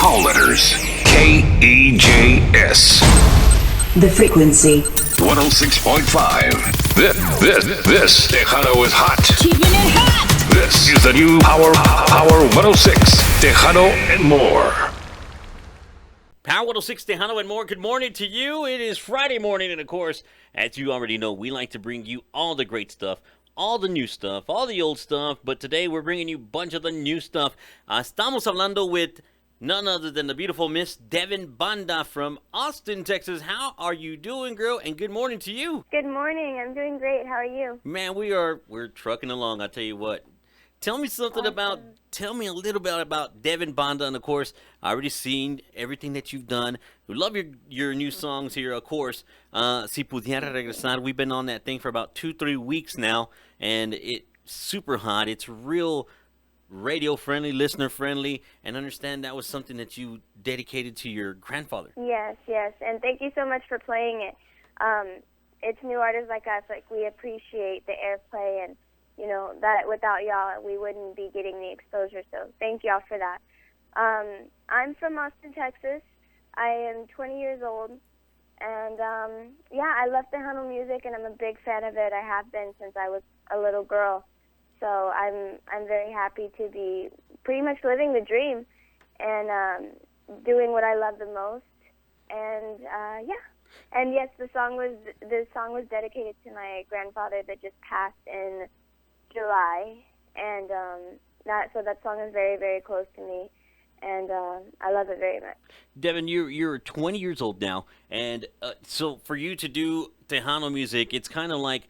call letters. KEJS. The frequency. 106.5. This Tejano is hot. Keeping it hot. This is the new Power 106. Tejano and more. Power 106 Tejano and more. Good morning to you. It is Friday morning, and of course, as you already know, we like to bring you all the great stuff, all the new stuff, all the old stuff, but today we're bringing you a bunch of the new stuff. Estamos hablando with none other than the beautiful Miss Devin Banda from Austin, Texas. How are you doing, girl? And good morning to you. Good morning. I'm doing great. How are you? Man, we're trucking along, I tell you what. Tell me something tell me a little bit about Devin Banda, and of course, I already seen everything that you've done. We love your new songs here, of course. Si Pudiera Regresar, we've been on that thing for about 2-3 weeks now, and it's super hot. It's real radio friendly, listener friendly, and understand that was something that you dedicated to your grandfather. Yes, and thank you so much for playing it. It's new artists like us, like we appreciate the airplay, and you know that without y'all we wouldn't be getting the exposure, so thank y'all for that. I'm from Austin, Texas. I am 20 years old, and I love Tejano music, and I'm a big fan of it. I have been since I was a little girl. So I'm very happy to be pretty much living the dream and doing what I love the most. And and yes, the song was dedicated to my grandfather that just passed in July, and that song is very, very close to me, and I love it very much. Devin, you're 20 years old now, and so for you to do Tejano music, it's kind of like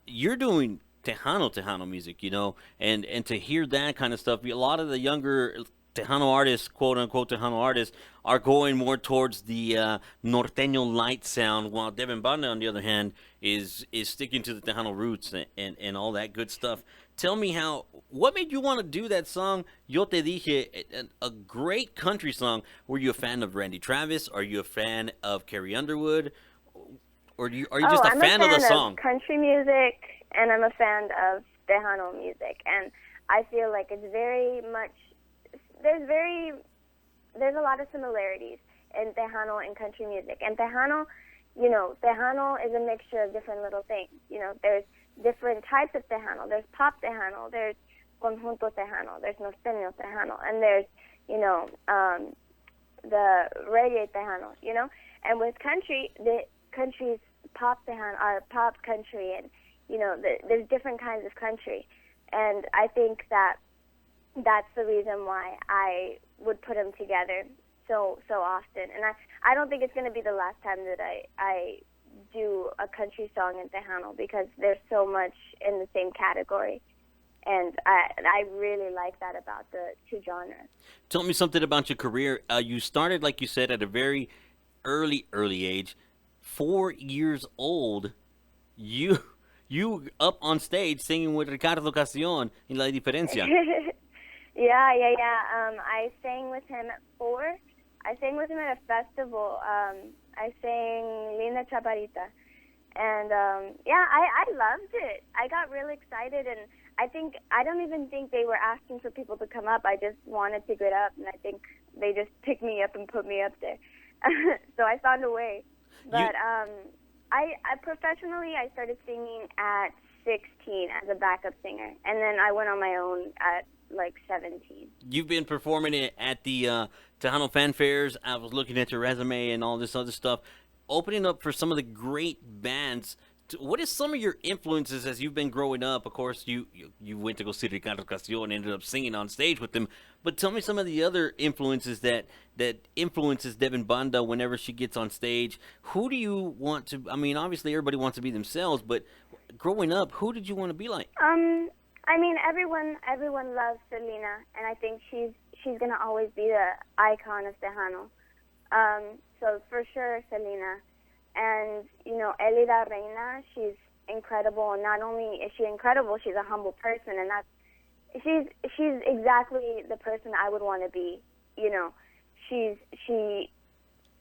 you're doing Tejano music, you know, and to hear that kind of stuff. A lot of the younger Tejano artists, quote unquote Tejano artists, are going more towards the norteño light sound, while Devin Banda, on the other hand, is sticking to the Tejano roots and all that good stuff. Tell me what made you want to do that song, Yo Te Dije, a great country song? Were you a fan of Randy Travis? Are you a fan of Carrie Underwood? Or are you just a fan of the song? I'm a fan of country music, and I'm a fan of Tejano music, and I feel like it's very much, there's a lot of similarities in Tejano and country music. And Tejano, Tejano is a mixture of different little things. You know, there's different types of Tejano. There's pop Tejano, there's conjunto Tejano, there's norteño Tejano, and there's, the reggae Tejano, And with country, the country's pop Tejano, or pop country, and there's different kinds of country, and I think that's the reason why I would put them together so often. And I don't think it's going to be the last time that I do a country song in Tejano, because there's so much in the same category, and I really like that about the two genres. Tell me something about your career. You started, like you said, at a very early age. 4 years old, you up on stage singing with Ricardo Castillon in La Diferencia. Yeah. I sang with him at 4. I sang with him at a festival. I sang Linda Chaparita. And, I loved it. I got really excited, and I don't even think they were asking for people to come up. I just wanted to get up, and I think they just picked me up and put me up there. So I found a way. But I professionally, I started singing at 16 as a backup singer, and then I went on my own at like 17. You've been performing at the Tejano fan fairs. I was looking at your resume and all this other stuff, opening up for some of the great bands. What is some of your influences as you've been growing up? Of course, you went to go see Ricardo Castillo and ended up singing on stage with him. But tell me some of the other influences that influences Devin Banda whenever she gets on stage. Who do you want to? I mean, obviously everybody wants to be themselves, but growing up, who did you want to be like? I mean, everyone loves Selena, and I think she's gonna always be the icon of Tejano. So for sure, Selena. And, Elida Reina, she's incredible. And not only is she incredible, she's a humble person. And she's exactly the person I would want to be. She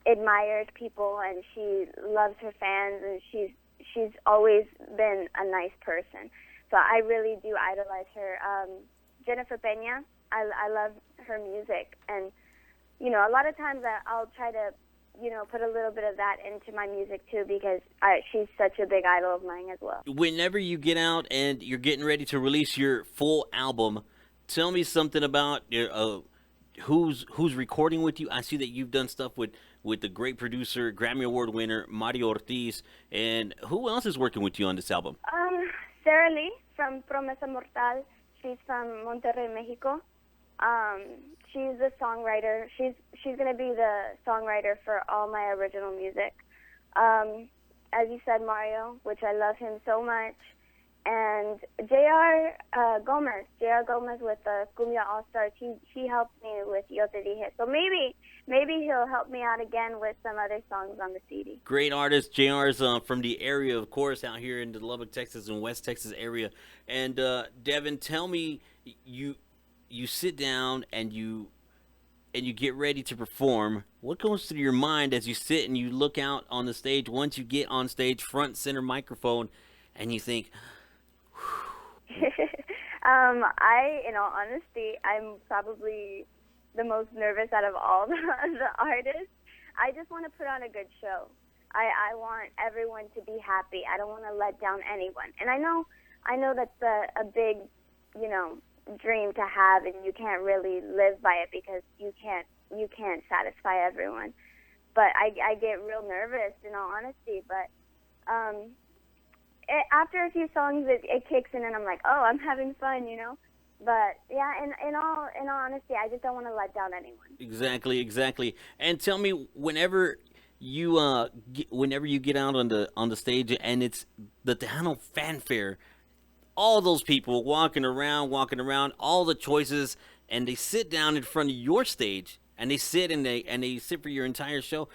admires people, and she loves her fans, and she's always been a nice person. So I really do idolize her. Jennifer Peña, I love her music, and a lot of times I'll try to, put a little bit of that into my music too because she's such a big idol of mine as well. Whenever you get out and you're getting ready to release your full album, tell me something about your who's recording with you. I see that you've done stuff with the great producer, Grammy Award winner Mario Ortiz, and who else is working with you on this album? Sarah Lee from Promesa Mortal. She's from Monterrey, Mexico. She's the songwriter. She's gonna be the songwriter for all my original music. As you said, Mario, which I love him so much, and J.R. Gomez with the Cumbia All Stars. He helped me with Yo Te Dije. So maybe he'll help me out again with some other songs on the CD. Great artist. JR's from the area, of course, out here in the Lubbock, Texas, and West Texas area. And Devin, tell me, you sit down and you get ready to perform. What goes through your mind as you sit and you look out on the stage? Once you get on stage, front center microphone, and you think, in all honesty, I'm probably the most nervous out of all the artists. I just want to put on a good show. I want everyone to be happy. I don't want to let down anyone. And I know that's a big, dream to have, and you can't really live by it because you can't satisfy everyone. But I get real nervous, in all honesty. But after a few songs, it kicks in, and I'm like, oh, I'm having fun, But yeah, in all honesty, I just don't want to let down anyone. Exactly. And tell me, whenever you get out on the stage and it's the Tejano fanfare, all those people walking around, all the choices, and they sit down in front of your stage and they sit for your entire show.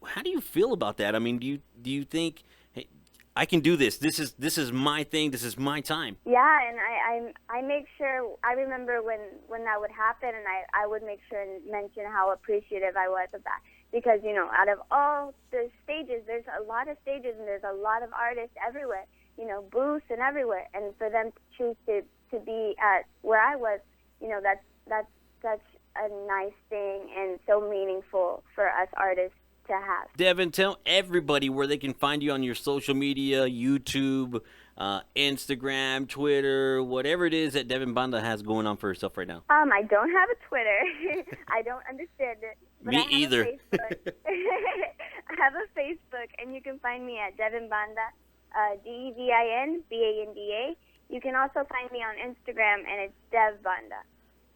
How do you feel about that? I mean, do you think, hey, I can do this. This is my thing. This is my time. Yeah, and I make sure. I remember when that would happen, and I would make sure and mention how appreciative I was of that because out of all the stages, there's a lot of stages and there's a lot of artists everywhere. Booths and everywhere, and for them to choose to be at where I was, that's such a nice thing and so meaningful for us artists to have. Devin, tell everybody where they can find you on your social media, YouTube, Instagram, Twitter, whatever it is that Devin Banda has going on for herself right now. I don't have a Twitter. I don't understand it. But Me either. I have a Facebook, and you can find me at Devin Banda, DevinBanda. You can also find me on Instagram, and it's Dev Banda.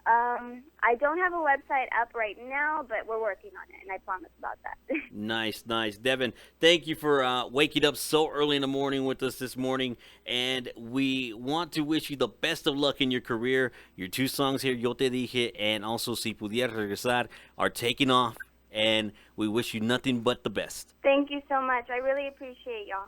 I don't have a website up right now, but we're working on it, and I promise about that. Nice. Devin, thank you for waking up so early in the morning with us this morning, and we want to wish you the best of luck in your career. Your two songs here, Yo Te Dije and also Si Pudiera Regresar, are taking off, and we wish you nothing but the best. Thank you so much. I really appreciate y'all.